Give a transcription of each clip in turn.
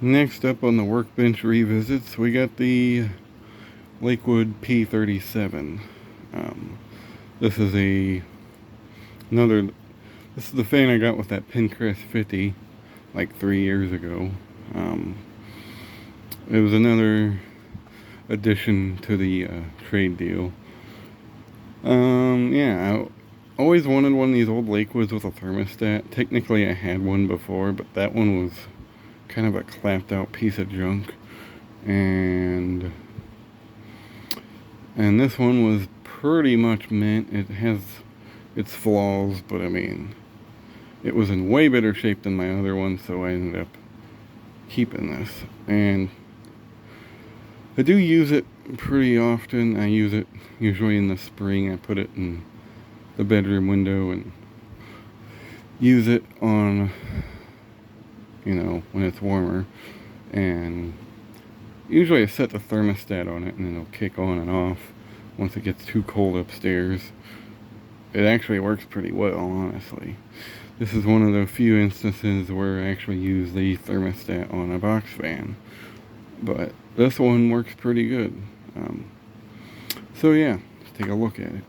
Next up on the workbench revisits, we got the Lakewood P-37. This is another. This is the fan I got with that Pinterest 50 like 3 years ago. It was another addition to the trade deal. Yeah, I always wanted one of these old Lakewoods with a thermostat. Technically, I had one before, but that one was kind of a clapped out piece of junk. And this one was pretty much mint. It has its flaws, but I mean, it was in way better shape than my other one, so I ended up keeping this. And I do use it pretty often. I use it usually in the spring. I put it in the bedroom window and use it on, when it's warmer. And usually I set the thermostat on it and it'll kick on and off once it gets too cold upstairs. It actually works pretty well, honestly. This is one of the few instances where I actually use the thermostat on a box fan. But this one works pretty good. So yeah, let's take a look at it.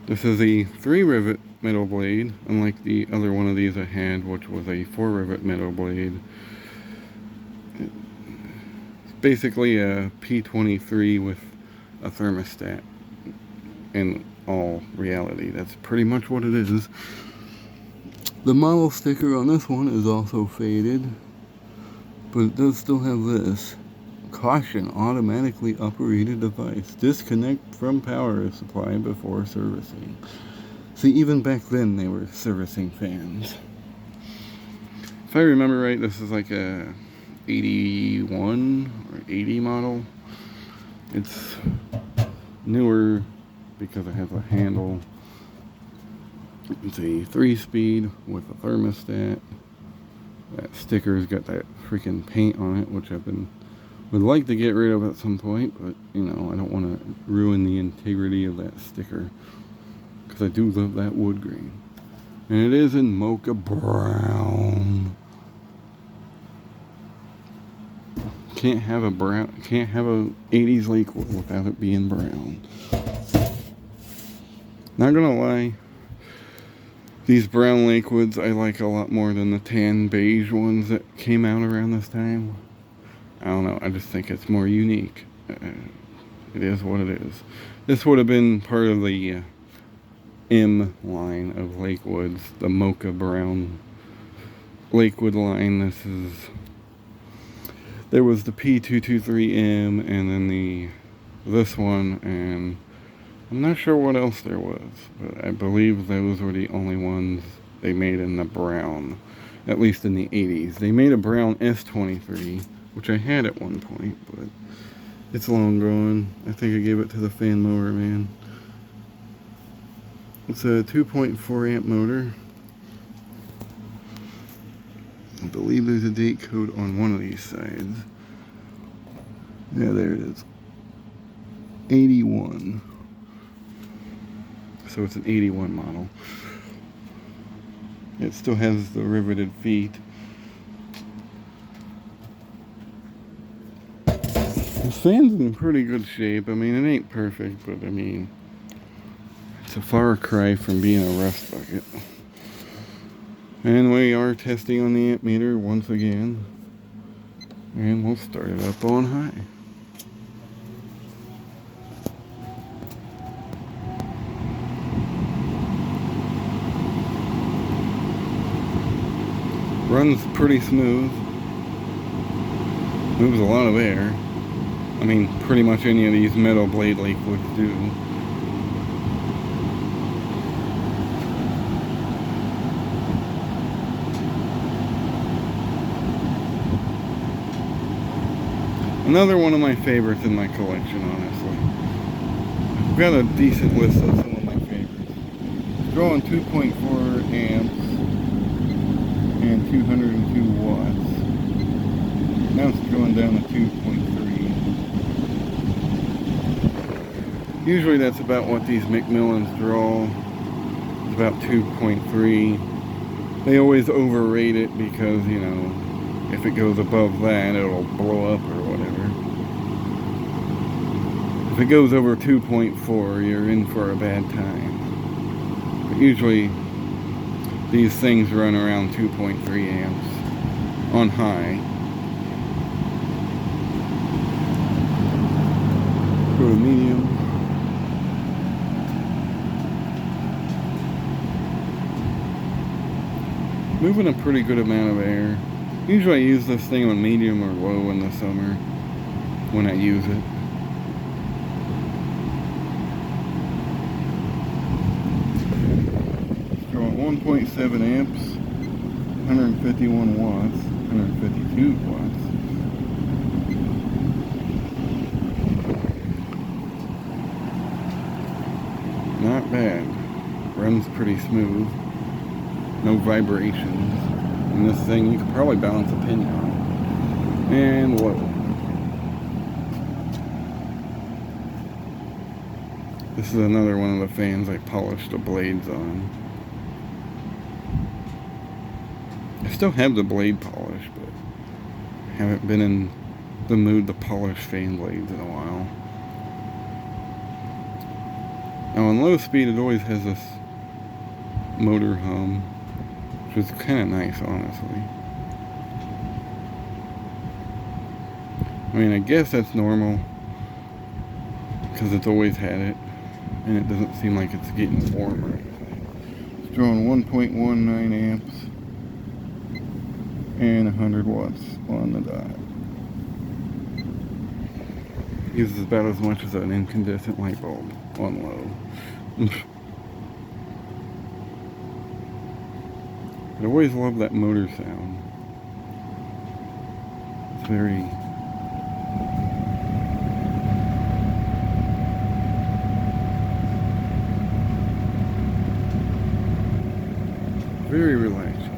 This is a 3-rivet metal blade, unlike the other one of these I had, which was a 4-rivet metal blade. It's basically a P-23 with a thermostat. In all reality, that's pretty much what it is. The model sticker on this one is also faded, but it does still have this. Caution, automatically operated device. Disconnect from power supply before servicing. See, even back then they were servicing fans. If I remember right, this is like a 81 or 80 model. It's newer because it has a handle. It's a 3-speed with a thermostat. That sticker's got that freaking paint on it, which would like to get rid of at some point, but I don't want to ruin the integrity of that sticker because I do love that wood grain. And it is in mocha brown. Can't have a 80s Lakewood without it being brown. Not gonna lie, these brown Lakewoods I like a lot more than the tan beige ones that came out around this time. I don't know, I just think it's more unique. It is what it is. This would have been part of the M line of Lakewoods, the mocha brown Lakewood line. There was the P223M and then this one, and I'm not sure what else there was, but I believe those were the only ones they made in the brown, at least in the 80s. They made a brown S23, which I had at one point, but it's long gone. I think I gave it to the fan mower man. It's a 2.4 amp motor. I believe there's a date code on one of these sides. Yeah, there it is. 81. So it's an 81 model. It still has the riveted feet. The fan's in pretty good shape. I mean, it ain't perfect, but I mean, it's a far cry from being a rust bucket. And we are testing on the amp meter once again. And we'll start it up on high. Runs pretty smooth. Moves a lot of air. I mean, pretty much any of these metal blade Lakewoods do. Another one of my favorites in my collection, honestly. I've got a decent list of some of my favorites. It's drawing 2.4 amps and 202 watts. Now it's going down to 2.3. Usually that's about what these Macmillans draw. It's about 2.3. They always overrate it because, If it goes above that, it'll blow up or whatever. If it goes over 2.4, you're in for a bad time. But usually, these things run around 2.3 amps on high. Go to medium. Moving a pretty good amount of air. Usually I use this thing on medium or low in the summer when I use it. Drawing 1.7 amps, 151 watts, 152 watts. Not bad. Runs pretty smooth. No vibrations. And this thing, you could probably balance a pin on. And low. This is another one of the fans I polished the blades on. I still have the blade polish, but I haven't been in the mood to polish fan blades in a while. Now on low speed it always has this motor hum, which is kind of nice, honestly. I mean, I guess that's normal because it's always had it and it doesn't seem like it's getting warm or anything. It's drawing 1.19 amps and 100 watts on the dot. Uses about as much as an incandescent light bulb on low. I always love that motor sound. It's very relaxing.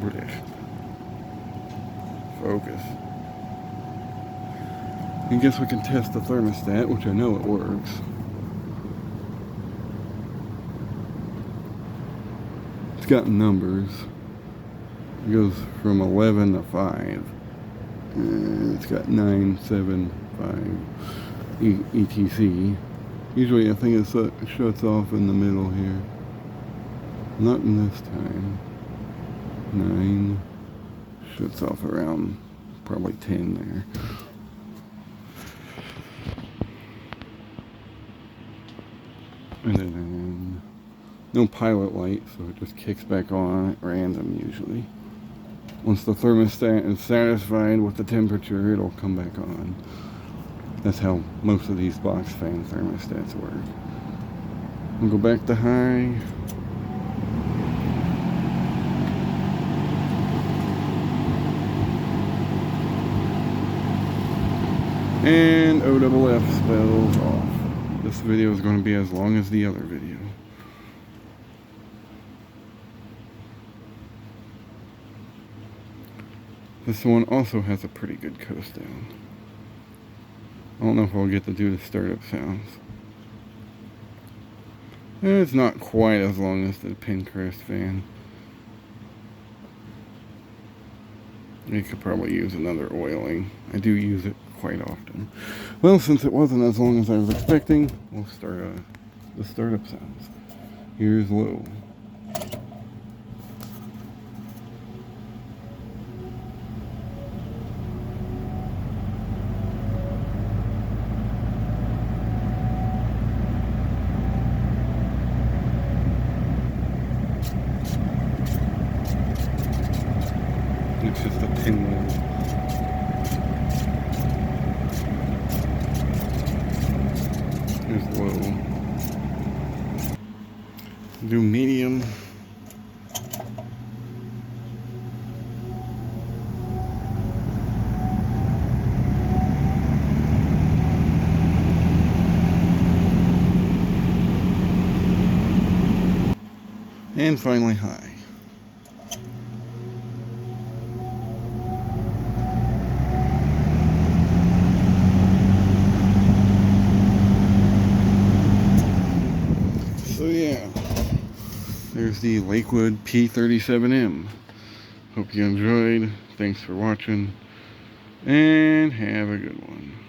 British. Focus. I guess we can test the thermostat, which I know it works. It's got numbers. It goes from 11 to 5. And it's got 9, 7, 5 etc. Usually I think it shuts off in the middle here. Not in this time. 9 shuts off around probably 10 there. And then no pilot light, so it just kicks back on at random usually. Once the thermostat is satisfied with the temperature, it'll come back on. That's how most of these box fan thermostats work. We'll go back to high. And OFF spells off. This video is going to be as long as the other video. This one also has a pretty good coast down. I don't know if I'll get to do the startup sounds. It's not quite as long as the Pinterest fan. You could probably use another oiling. I do use it quite often. Well, since it wasn't as long as I was expecting, we'll start the startup sounds. Here's low. It's just a pinwheel. Here's low. Do medium. And finally high. So yeah, there's the Lakewood P-37M Hope you enjoyed. Thanks for watching, and have a good one.